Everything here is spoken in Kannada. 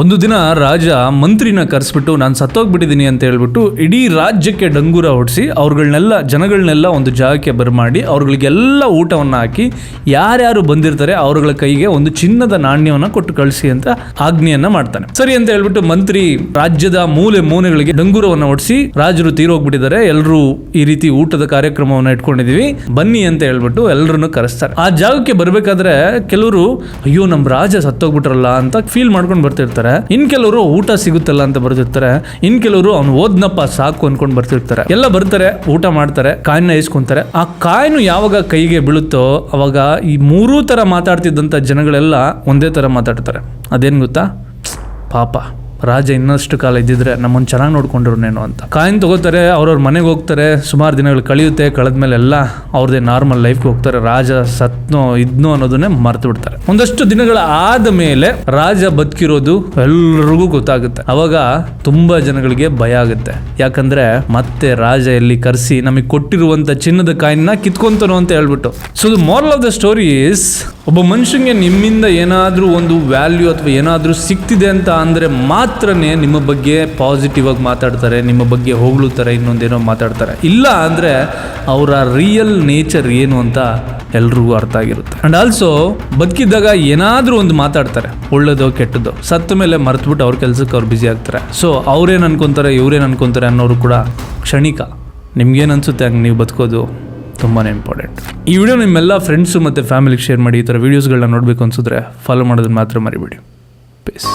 ಒಂದು ದಿನ ರಾಜ ಮಂತ್ರಿನ ಕರೆಸ್ಬಿಟ್ಟು ನಾನು ಸತ್ತೋಗ್ಬಿಟ್ಟಿದ್ದೀನಿ ಅಂತ ಹೇಳ್ಬಿಟ್ಟು ಇಡೀ ರಾಜ್ಯಕ್ಕೆ ಡಂಗೂರ ಹೊಡಿಸಿ ಜನಗಳನ್ನೆಲ್ಲ ಒಂದು ಜಾಗಕ್ಕೆ ಬರಮಾಡಿ ಅವ್ರಗಳಿಗೆಲ್ಲ ಊಟವನ್ನು ಹಾಕಿ ಯಾರ್ಯಾರು ಬಂದಿರ್ತಾರೆ ಅವ್ರಗಳ ಕೈಗೆ ಒಂದು ಚಿನ್ನದ ನಾಣ್ಯವನ್ನು ಕೊಟ್ಟು ಕಳಿಸಿ ಅಂತ ಆಜ್ಞೆಯನ್ನ ಮಾಡ್ತಾನೆ. ಸರಿ ಅಂತ ಹೇಳ್ಬಿಟ್ಟು ಮಂತ್ರಿ ರಾಜ್ಯದ ಮೂಲೆ ಮೂಲೆಗಳಿಗೆ ಡಂಗೂರವನ್ನು ಹೊಡಿಸಿ ರಾಜರು ತೀರೋಗ್ಬಿಟ್ಟಿದ್ದಾರೆ, ಎಲ್ಲರೂ ಈ ರೀತಿ ಊಟದ ಕಾರ್ಯಕ್ರಮವನ್ನು ಇಟ್ಕೊಂಡಿದೀವಿ ಬನ್ನಿ ಅಂತ ಹೇಳ್ಬಿಟ್ಟು ಎಲ್ಲರನ್ನು ಕರೆಸ್ತಾರೆ. ಆ ಜಾಗಕ್ಕೆ ಬರ್ಬೇಕಾದ್ರೆ ಕೆಲವರು ಅಯ್ಯೋ ನಮ್ ರಾಜ ಸತ್ತೋಗ್ಬಿಟ್ರಲ್ಲ ಅಂತ ಫೀಲ್ ಮಾಡ್ಕೊಂಡು ಬರ್ತಿರ್ತಾರೆ. ಇನ್ ಕೆಲವರು ಊಟ ಸಿಗುತ್ತಲ್ಲ ಅಂತ ಬರ್ತಿರ್ತಾರೆ, ಇನ್ ಕೆಲವರು ಅವ್ನು ಓದ್ನಪ್ಪ ಸಾಕು ಅನ್ಕೊಂಡ್ ಬರ್ತಿರ್ತಾರೆ. ಎಲ್ಲ ಬರ್ತಾರೆ, ಊಟ ಮಾಡ್ತಾರೆ, ಕಾಯಿನ ಇಸ್ಕೊಂತಾರೆ. ಆ ಕಾಯಿನು ಯಾವಾಗ ಕೈಗೆ ಬೀಳುತ್ತೋ ಅವಾಗ ಈ ಮೂರೂ ತರ ಮಾತಾಡ್ತಿದ್ದಂತ ಜನಗಳೆಲ್ಲ ಒಂದೇ ತರ ಮಾತಾಡ್ತಾರೆ. ಅದೇನ್ ಗೊತ್ತಾ, ಪಾಪ ರಾಜ ಇನ್ನಷ್ಟು ಕಾಲ ಇದ್ದಿದ್ರೆ ನಮ್ಮನ್ನು ಚೆನ್ನಾಗಿ ನೋಡ್ಕೊಂಡಿರೋನೇನೋ ಅಂತ. ಕಾಯಿನ್ ತಗೋತಾರೆ, ಅವ್ರವ್ರ ಮನೆಗೆ ಹೋಗ್ತಾರೆ, ಸುಮಾರು ದಿನಗಳು ಕಳೆದ್ಮೇಲೆ ಎಲ್ಲ ಅವ್ರದೇ ನಾರ್ಮಲ್ ಲೈಫ್ಗೆ ಹೋಗ್ತಾರೆ. ರಾಜ ಸತ್ನೋ ಇದ್ನೋ ಅನ್ನೋದನ್ನೇ ಮರ್ತು ಬಿಡ್ತಾರೆ. ಒಂದಷ್ಟು ದಿನಗಳ ಆದ ಮೇಲೆ ರಾಜ ಬದುಕಿರೋದು ಎಲ್ರಿಗೂ ಗೊತ್ತಾಗುತ್ತೆ. ಅವಾಗ ತುಂಬಾ ಜನಗಳಿಗೆ ಭಯ ಆಗುತ್ತೆ. ಯಾಕಂದ್ರೆ ಮತ್ತೆ ರಾಜ ಎಲ್ಲಿ ಕರೆಸಿ ನಮಗೆ ಕೊಟ್ಟಿರುವಂತ ಚಿನ್ನದ ಕಾಯಿನ ಕಿತ್ಕೊಂತಾನೋ ಅಂತ ಹೇಳ್ಬಿಟ್ಟು. So the moral of the story is, ಒಬ್ಬ ಮನುಷ್ಯನಿಗೆ ನಿಮ್ಮಿಂದ ಏನಾದ್ರೂ ಒಂದು ವ್ಯಾಲ್ಯೂ ಅಥವಾ ಏನಾದ್ರೂ ಸಿಕ್ತಿದೆ ಅಂತ ಅಂದ್ರೆ ಮಾತ್ರನೇ ನಿಮ್ಮ ಬಗ್ಗೆ ಪಾಸಿಟಿವ್ ಆಗಿ ಮಾತಾಡ್ತಾರೆ, ನಿಮ್ಮ ಬಗ್ಗೆ ಹೊಗಳುತ್ತಾರೆ, ಇನ್ನೊಂದೇನೋ ಮಾತಾಡ್ತಾರೆ. ಇಲ್ಲ ಅಂದ್ರೆ ಅವರ ರಿಯಲ್ ನೇಚರ್ ಏನು ಅಂತ ಎಲ್ರಿಗೂ ಅರ್ಥ ಆಗಿರುತ್ತೆ. ಅಂಡ್ ಆಲ್ಸೋ ಬದುಕಿದ್ದಾಗ ಏನಾದ್ರೂ ಒಂದು ಮಾತಾಡ್ತಾರೆ, ಒಳ್ಳೇದೋ ಕೆಟ್ಟದೋ, ಸತ್ತ ಮೇಲೆ ಮರ್ತ್ಬಿಟ್ಟು ಅವ್ರ ಕೆಲ್ಸಕ್ಕೆ ಅವ್ರು ಬ್ಯುಸಿ ಆಗ್ತಾರೆ. ಸೊ ಅವ್ರೇನು ಅನ್ಕೊಂತಾರೆ, ಇವ್ರೇನು ಅನ್ಕೊಂತಾರೆ ಅನ್ನೋರು ಕೂಡ ಕ್ಷಣಿಕ. ನಿಮ್ಗೇನು ಅನ್ಸುತ್ತೆ ಹಂಗೆ ನೀವು ಬದುಕೋದು ತುಂಬಾ ಇಂಪಾರ್ಟೆಂಟ್. ಈ ವಿಡಿಯೋ ನಿಮ್ಮೆಲ್ಲ ಫ್ರೆಂಡ್ಸು ಮತ್ತು ಫ್ಯಾಮಿಲಿಗೆ ಶೇರ್ ಮಾಡಿ. ಈ ಥರ ವೀಡಿಯೋಸ್ಗಳನ್ನ ನೋಡಬೇಕು ಅನ್ಸಿದ್ರೆ ಫಾಲೋ ಮಾಡೋದನ್ನ ಮಾತ್ರ ಮರಿಬೇಡಿ. ಪೀಸ್.